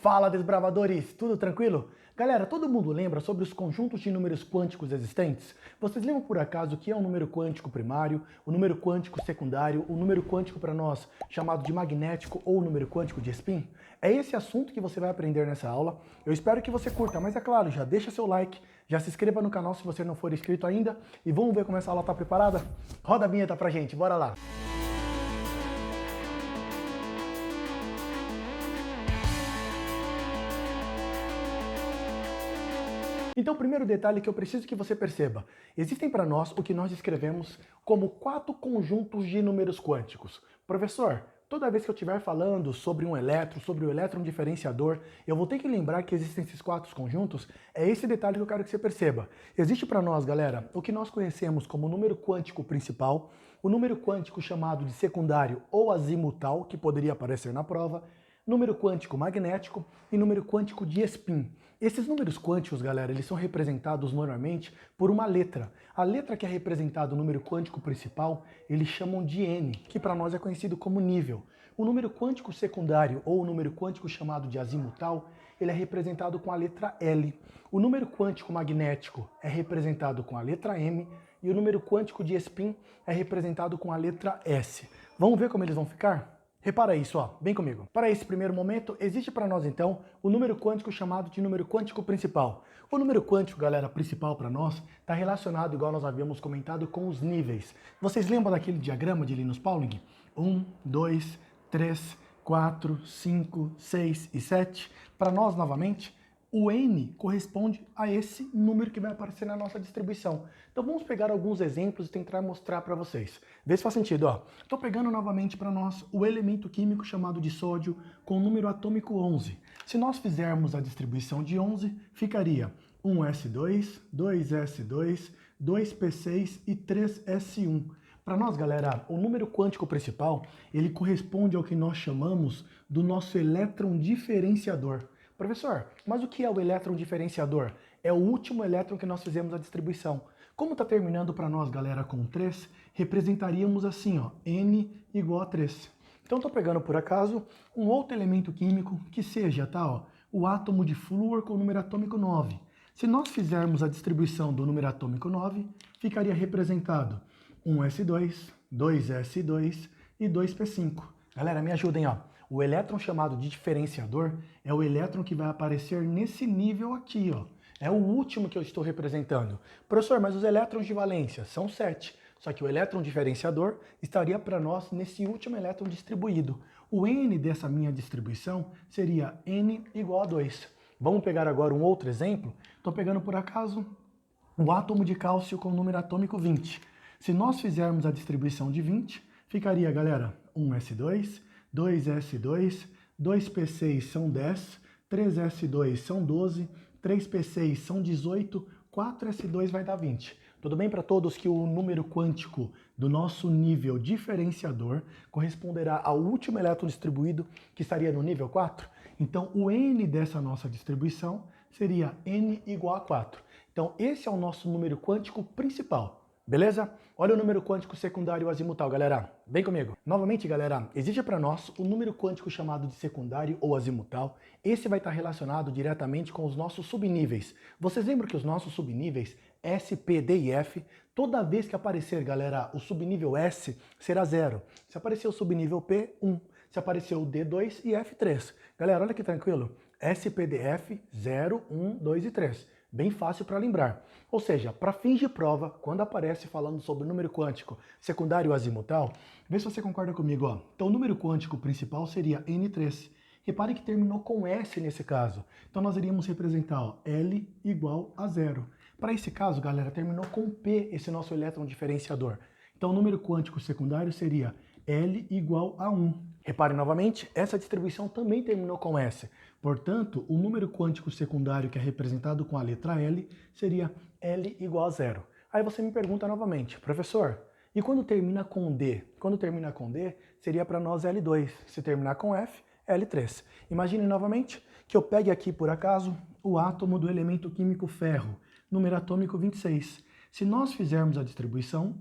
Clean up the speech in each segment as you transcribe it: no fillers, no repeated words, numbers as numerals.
Fala, desbravadores! Tudo tranquilo? Galera, todo mundo lembra sobre os conjuntos de números quânticos existentes? Vocês lembram por acaso o que é um número quântico primário, o número quântico secundário, o número quântico para nós chamado de magnético ou o número quântico de spin? É esse assunto que você vai aprender nessa aula. Eu espero que você curta, mas é claro, já deixa seu like, já se inscreva no canal se você não for inscrito ainda e vamos ver como essa aula está preparada? Roda a vinheta pra gente, bora lá! Então, o primeiro detalhe que eu preciso que você perceba, existem para nós o que nós descrevemos como 4 conjuntos de números quânticos. Professor, toda vez que eu estiver falando sobre um elétron, sobre o elétron diferenciador, eu vou ter que lembrar que existem esses 4 conjuntos? É esse detalhe que eu quero que você perceba. Existe para nós, galera, o que nós conhecemos como número quântico principal, o número quântico chamado de secundário ou azimutal, que poderia aparecer na prova, número quântico magnético e número quântico de spin. Esses números quânticos, galera, eles são representados normalmente por uma letra. A letra que é representada no número quântico principal, eles chamam de N, que para nós é conhecido como nível. O número quântico secundário, ou o número quântico chamado de azimutal, ele é representado com a letra L. O número quântico magnético é representado com a letra M e o número quântico de spin é representado com a letra S. Vamos ver como eles vão ficar? Repara isso, ó, vem comigo. Para esse primeiro momento, existe para nós então o número quântico chamado de número quântico principal. O número quântico, galera, principal para nós, está relacionado, igual nós havíamos comentado, com os níveis. Vocês lembram daquele diagrama de Linus Pauling? 1, 2, 3, 4, 5, 6 e 7. Para nós, novamente, o N corresponde a esse número que vai aparecer na nossa distribuição. Então vamos pegar alguns exemplos e tentar mostrar para vocês. Vê se faz sentido, ó. Estou pegando novamente para nós o elemento químico chamado de sódio com o número atômico 11. Se nós fizermos a distribuição de 11, ficaria 1s2, 2s2, 2p6 e 3s1. Para nós, galera, o número quântico principal, ele corresponde ao que nós chamamos do nosso elétron diferenciador. Professor, mas o que é o elétron diferenciador? É o último elétron que nós fizemos a distribuição. Como está terminando para nós, galera, com 3, representaríamos assim, ó, N igual a 3. Então estou pegando, por acaso, um outro elemento químico que seja, tá, ó, o átomo de flúor com o número atômico 9. Se nós fizermos a distribuição do número atômico 9, ficaria representado 1s2, 2s2 e 2p5. Galera, me ajudem, ó. O elétron chamado de diferenciador é o elétron que vai aparecer nesse nível aqui, ó. É o último que eu estou representando. Professor, mas os elétrons de valência são 7. Só que o elétron diferenciador estaria para nós nesse último elétron distribuído. O N dessa minha distribuição seria N igual a 2. Vamos pegar agora um outro exemplo? Estou pegando, por acaso, o átomo de cálcio com o número atômico 20. Se nós fizermos a distribuição de 20, ficaria, galera, 1s2, 2s2, 2p6 são 10, 3s2 são 12, 3p6 são 18, 4s2 vai dar 20. Tudo bem para todos que o número quântico do nosso nível diferenciador corresponderá ao último elétron distribuído, que estaria no nível 4? Então, o N dessa nossa distribuição seria N igual a 4. Então, esse é o nosso número quântico principal. Beleza? Olha o número quântico secundário azimutal, galera. Vem comigo. Novamente, galera, existe para nós o número quântico chamado de secundário ou azimutal. Esse vai estar relacionado diretamente com os nossos subníveis. Vocês lembram que os nossos subníveis S, P, D e F, toda vez que aparecer, galera, o subnível S será 0. Se aparecer o subnível P, 1. Se aparecer o D, 2 e F, 3. Galera, olha que tranquilo. S, P, D, F, 0, 1, 2 e 3. Bem fácil para lembrar. Ou seja, para fins de prova, quando aparece falando sobre o número quântico secundário azimutal, vê se você concorda comigo, ó. Então o número quântico principal seria N3. Repare que terminou com S nesse caso. Então nós iríamos representar, ó, L igual a 0. Para esse caso, galera, terminou com P, esse nosso elétron diferenciador. Então o número quântico secundário seria L igual a 1. Repare novamente, essa distribuição também terminou com S. Portanto, o número quântico secundário que é representado com a letra L seria L igual a 0. Aí você me pergunta novamente, professor, e quando termina com D? Quando termina com D, seria para nós L2. Se terminar com F, L3. Imagine novamente que eu pegue aqui, por acaso, o átomo do elemento químico ferro, número atômico 26. Se nós fizermos a distribuição,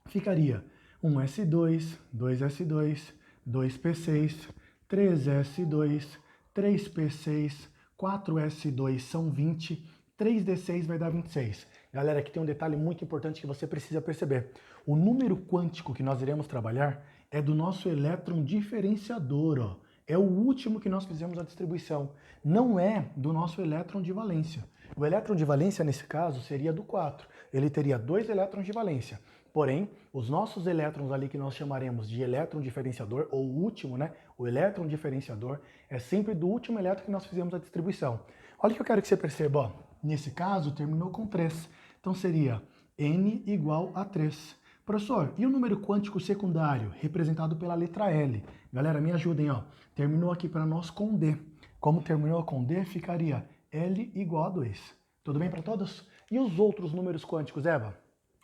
ficaria 1s2, 2s2, 2p6, 3s2, 3p6, 4s2 são 20, 3d6 vai dar 26. Galera, aqui tem um detalhe muito importante que você precisa perceber. O número quântico que nós iremos trabalhar é do nosso elétron diferenciador, ó. É o último que nós fizemos a distribuição. Não é do nosso elétron de valência. O elétron de valência, nesse caso, seria do 4. Ele teria 2 elétrons de valência. Porém, os nossos elétrons ali que nós chamaremos de elétron diferenciador, ou o último, né? O elétron diferenciador é sempre do último elétron que nós fizemos a distribuição. Olha o que eu quero que você perceba, ó. Nesse caso, terminou com 3. Então seria N igual a 3. Professor, e o número quântico secundário, representado pela letra L? Galera, me ajudem, ó. Terminou aqui para nós com D. Como terminou com D, ficaria L igual a 2. Tudo bem para todos? E os outros números quânticos, Eva?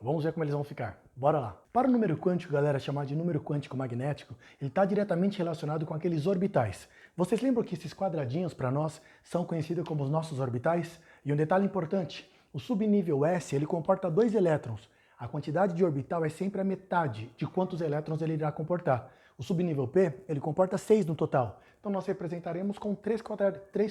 Vamos ver como eles vão ficar. Bora lá. Para o número quântico, galera, chamado de número quântico magnético, ele está diretamente relacionado com aqueles orbitais. Vocês lembram que esses quadradinhos, para nós, são conhecidos como os nossos orbitais? E um detalhe importante, o subnível S, ele comporta 2 elétrons. A quantidade de orbital é sempre a metade de quantos elétrons ele irá comportar. O subnível P, ele comporta 6 no total. Então nós representaremos com 3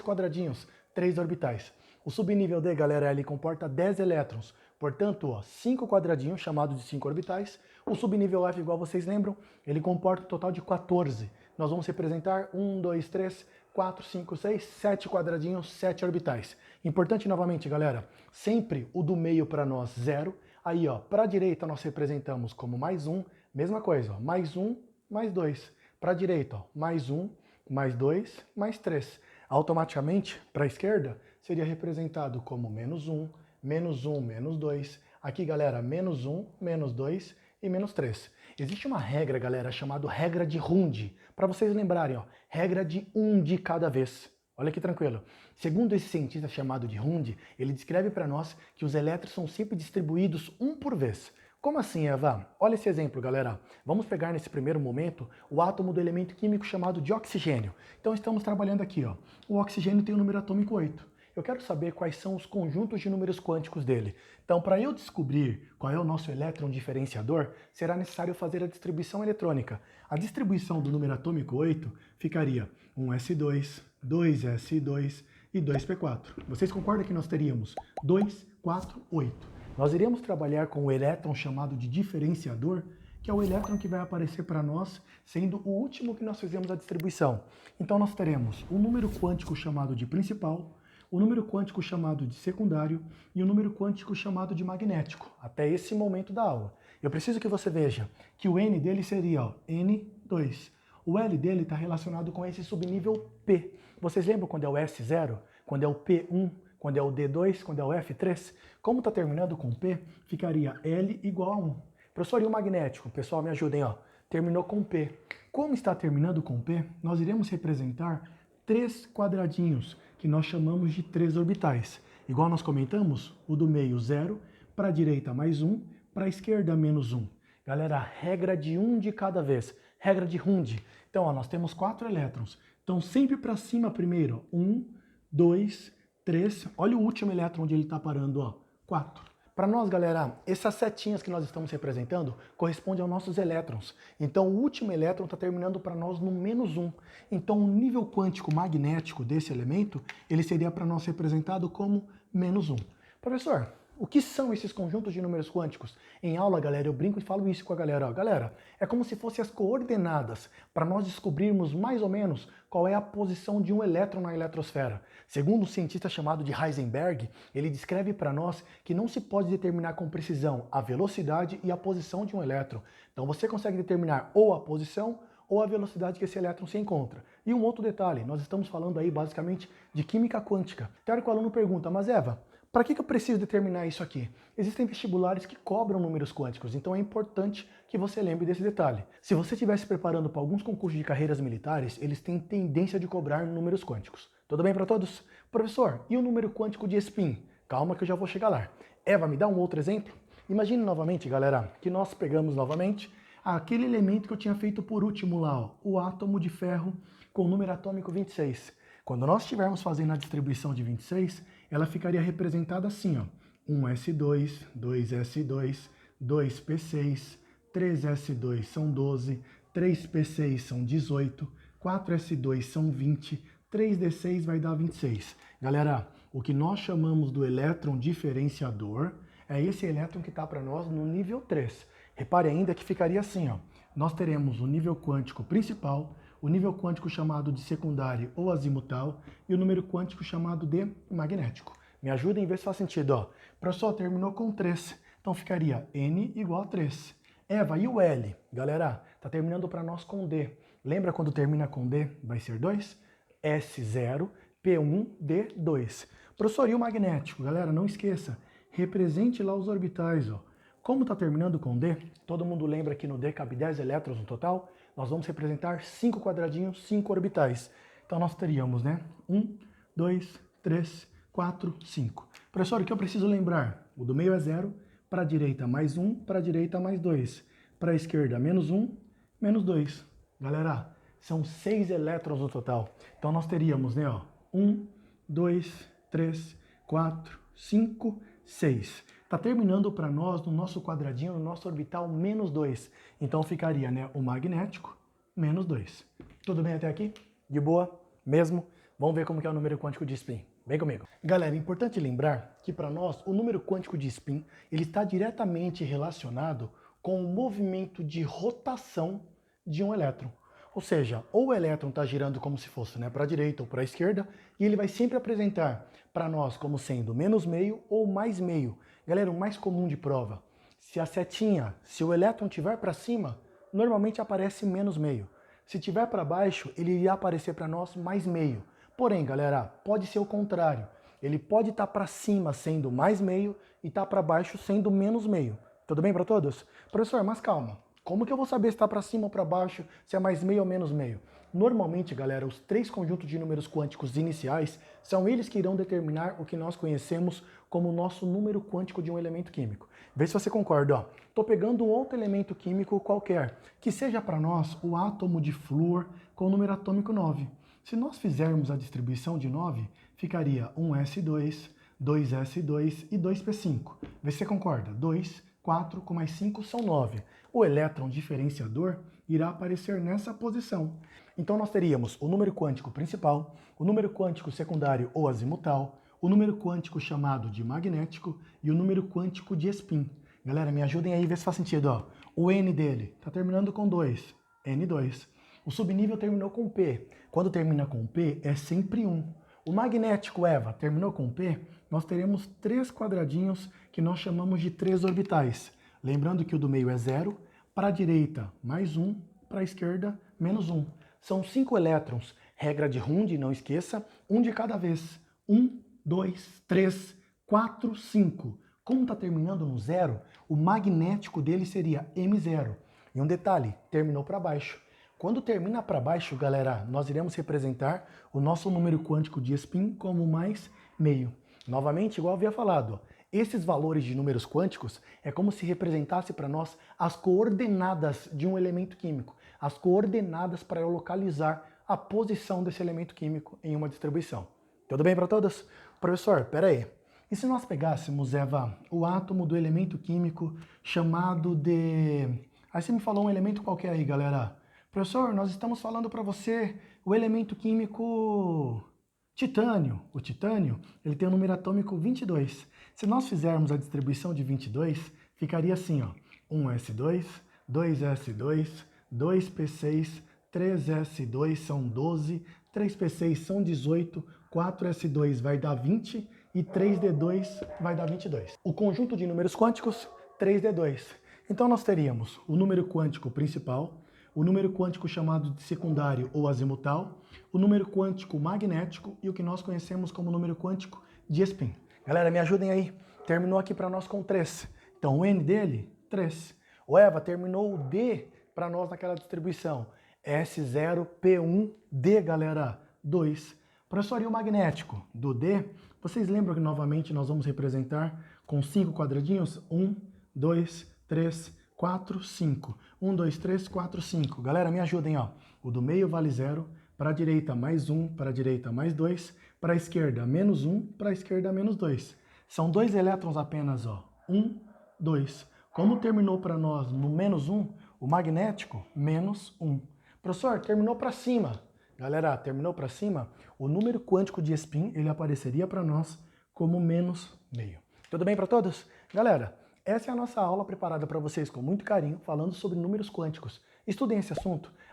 quadradinhos, 3 orbitais. O subnível D, galera, ele comporta 10 elétrons. Portanto, ó, 5 quadradinhos, chamados de 5 orbitais. O subnível F, igual vocês lembram, ele comporta um total de 14. Nós vamos representar 1, 2, 3, 4, 5, 6, 7 quadradinhos, 7 orbitais. Importante novamente, galera, sempre o do meio para nós 0. Aí, ó, para a direita nós representamos como mais 1, mesma coisa, ó, mais 1, mais 2. Para a direita, ó, mais 1, mais 2, mais 3. Automaticamente, para a esquerda, seria representado como menos 1, menos 1, menos 2. Aqui, galera, menos 1, menos 2 e menos 3. Existe uma regra, galera, chamada regra de Hund. Para vocês lembrarem, ó, regra de 1 de cada vez. Olha que tranquilo. Segundo esse cientista chamado de Hund, ele descreve para nós que os elétrons são sempre distribuídos um por vez. Como assim, Eva? Olha esse exemplo, galera. Vamos pegar nesse primeiro momento o átomo do elemento químico chamado de oxigênio. Então estamos trabalhando aqui, ó. O oxigênio tem o número atômico 8. Eu quero saber quais são os conjuntos de números quânticos dele. Então, para eu descobrir qual é o nosso elétron diferenciador, será necessário fazer a distribuição eletrônica. A distribuição do número atômico 8 ficaria 1s2, 2s2 e 2p4. Vocês concordam que nós teríamos 2, 4, 8? Nós iremos trabalhar com o elétron chamado de diferenciador, que é o elétron que vai aparecer para nós, sendo o último que nós fizemos a distribuição. Então nós teremos um número quântico chamado de principal, o número quântico chamado de secundário e o número quântico chamado de magnético, até esse momento da aula. Eu preciso que você veja que o N dele seria ó, N2. O L dele está relacionado com esse subnível P. Vocês lembram quando é o S0? Quando é o P1? Quando é o D2? Quando é o F3? Como está terminando com P, ficaria L igual a 1. Professor, e o magnético? Pessoal, me ajudem, ó. Terminou com P. Como está terminando com P, nós iremos representar 3 quadradinhos, que nós chamamos de 3 orbitais. Igual nós comentamos, o do meio 0, para a direita mais 1, para a esquerda menos 1. Galera, regra de 1 de cada vez, regra de Hund. Então, ó, nós temos 4 elétrons. Então, sempre para cima primeiro, 1, 2, 3. Olha o último elétron onde ele está parando, ó, 4. Para nós, galera, essas setinhas que nós estamos representando correspondem aos nossos elétrons. Então, o último elétron está terminando para nós no menos 1. Então, o nível quântico magnético desse elemento, ele seria para nós representado como menos 1. Professor, o que são esses conjuntos de números quânticos? Em aula, galera, eu brinco e falo isso com a galera. Ó, galera, é como se fossem as coordenadas para nós descobrirmos mais ou menos qual é a posição de um elétron na eletrosfera. Segundo um cientista chamado de Heisenberg, ele descreve para nós que não se pode determinar com precisão a velocidade e a posição de um elétron. Então você consegue determinar ou a posição ou a velocidade que esse elétron se encontra. E um outro detalhe, nós estamos falando aí basicamente de química quântica. Teórico, o aluno pergunta, mas Eva, para que eu preciso determinar isso aqui? Existem vestibulares que cobram números quânticos, então é importante que você lembre desse detalhe. Se você estiver se preparando para alguns concursos de carreiras militares, eles têm tendência de cobrar números quânticos. Tudo bem para todos? Professor, e o número quântico de spin? Calma que eu já vou chegar lá. Eva, me dá um outro exemplo? Imagine novamente, galera, que nós pegamos novamente aquele elemento que eu tinha feito por último lá, ó, o átomo de ferro com o número atômico 26. Quando nós estivermos fazendo a distribuição de 26, ela ficaria representada assim, ó, 1s2, 2s2, 2p6, 3s2 são 12, 3p6 são 18, 4s2 são 20, 3d6 vai dar 26. Galera, o que nós chamamos do elétron diferenciador é esse elétron que está para nós no nível 3. Repare ainda que ficaria assim, ó. Nós teremos o nível quântico principal, o nível quântico chamado de secundário ou azimutal e o número quântico chamado de magnético. Me ajudem a ver se faz sentido, ó. Professor, terminou com 3, então ficaria N igual a 3. Eva, e o L? Galera, tá terminando para nós com D. Lembra quando termina com D? Vai ser 2? S0, P1, D2. Professor, e o magnético? Galera, não esqueça, represente lá os orbitais, ó. Como está terminando com D, todo mundo lembra que no D cabe 10 elétrons no total, nós vamos representar 5 quadradinhos, 5 orbitais. Então nós teríamos, né, 1, 2, 3, 4, 5. Professor, o que eu preciso lembrar? O do meio é 0, para a direita mais 1, para a direita mais 2. Para a esquerda menos 1, menos 2. Galera, são 6 elétrons no total. Então nós teríamos, né, ó, 1, 2, 3, 4, 5, 6. Está terminando para nós, no nosso quadradinho, no nosso orbital, menos 2. Então ficaria, né, o magnético, menos 2. Tudo bem até aqui? De boa? Mesmo? Vamos ver como que é o número quântico de spin. Vem comigo. Galera, é importante lembrar que para nós, o número quântico de spin, ele está diretamente relacionado com o movimento de rotação de um elétron. Ou seja, ou o elétron está girando como se fosse, né, para a direita ou para a esquerda, e ele vai sempre apresentar para nós como sendo menos meio ou mais meio. Galera, o mais comum de prova, se a setinha, se o elétron estiver para cima, normalmente aparece menos meio. Se estiver para baixo, ele irá aparecer para nós mais meio. Porém, galera, pode ser o contrário. Ele pode estar para cima sendo mais meio e estar para baixo sendo menos meio. Tudo bem para todos? Professor, mas calma. Como que eu vou saber se está para cima ou para baixo, se é mais meio ou menos meio? Normalmente, galera, os 3 conjuntos de números quânticos iniciais são eles que irão determinar o que nós conhecemos como o nosso número quântico de um elemento químico. Vê se você concorda, ó. Tô pegando um outro elemento químico qualquer, que seja para nós o átomo de flúor com o número atômico 9. Se nós fizermos a distribuição de 9, ficaria 1s2, 2s2 e 2p5. Vê se você concorda. 2, 4 com mais 5 são 9. O elétron diferenciador irá aparecer nessa posição. Então nós teríamos o número quântico principal, o número quântico secundário ou azimutal, o número quântico chamado de magnético e o número quântico de spin. Galera, me ajudem aí a ver se faz sentido, ó. O N dele está terminando com 2, N2. O subnível terminou com P. Quando termina com P, é sempre 1. O magnético, Eva, terminou com P, nós teremos 3 quadradinhos que nós chamamos de 3 orbitais. Lembrando que o do meio é 0, para a direita mais 1, para a esquerda menos 1. São 5 elétrons, regra de Hund, não esqueça, 1 de cada vez. 1, 2, 3, 4, 5. Como está terminando no 0, o magnético dele seria M0. E um detalhe, terminou para baixo. Quando termina para baixo, galera, nós iremos representar o nosso número quântico de spin como mais meio. Novamente, igual eu havia falado, ó, esses valores de números quânticos é como se representasse para nós as coordenadas de um elemento químico, as coordenadas para eu localizar a posição desse elemento químico em uma distribuição. Tudo bem para todos? Professor, pera aí. E se nós pegássemos, Eva, o átomo do elemento químico chamado de... Aí você me falou um elemento qualquer aí, galera. Professor, nós estamos falando para você o elemento químico titânio. O titânio, ele tem o número atômico 22. Se nós fizermos a distribuição de 22, ficaria assim, ó. 1s2, 2s2, 2p6, 3s2 são 12, 3p6 são 18, 4s2 vai dar 20 e 3d2 vai dar 22. O conjunto de números quânticos, 3d2. Então nós teríamos o número quântico principal, o número quântico chamado de secundário ou azimutal, o número quântico magnético e o que nós conhecemos como número quântico de spin. Galera, me ajudem aí. Terminou aqui para nós com 3. Então o N dele, 3. O Eva terminou o D para nós naquela distribuição. S0, P1, D, galera, 2. Professor, e o magnético? Do D, vocês lembram que novamente nós vamos representar com 5 quadradinhos? 1, 2, 3, 4, 5. 1, 2, 3, 4, 5. Galera, me ajudem, ó. O do meio vale 0, para a direita mais 1, para a direita mais 2, para a esquerda menos 1, para a esquerda menos 2. São 2 elétrons apenas, ó. 1, 2. Como terminou para nós no menos 1, o magnético, menos 1. Professor, terminou para cima. Galera, terminou para cima? O número quântico de spin, ele apareceria para nós como menos meio. Tudo bem para todos? Galera, essa é a nossa aula preparada para vocês com muito carinho, falando sobre números quânticos. Estudem esse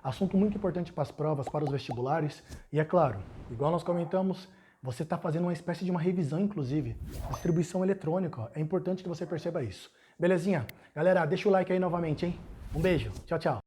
assunto muito importante para as provas, para os vestibulares. E é claro, igual nós comentamos, você está fazendo uma espécie de uma revisão, inclusive. Distribuição eletrônica, ó. É importante que você perceba isso. Belezinha? Galera, deixa o like aí novamente, hein? Um beijo. Tchau, tchau.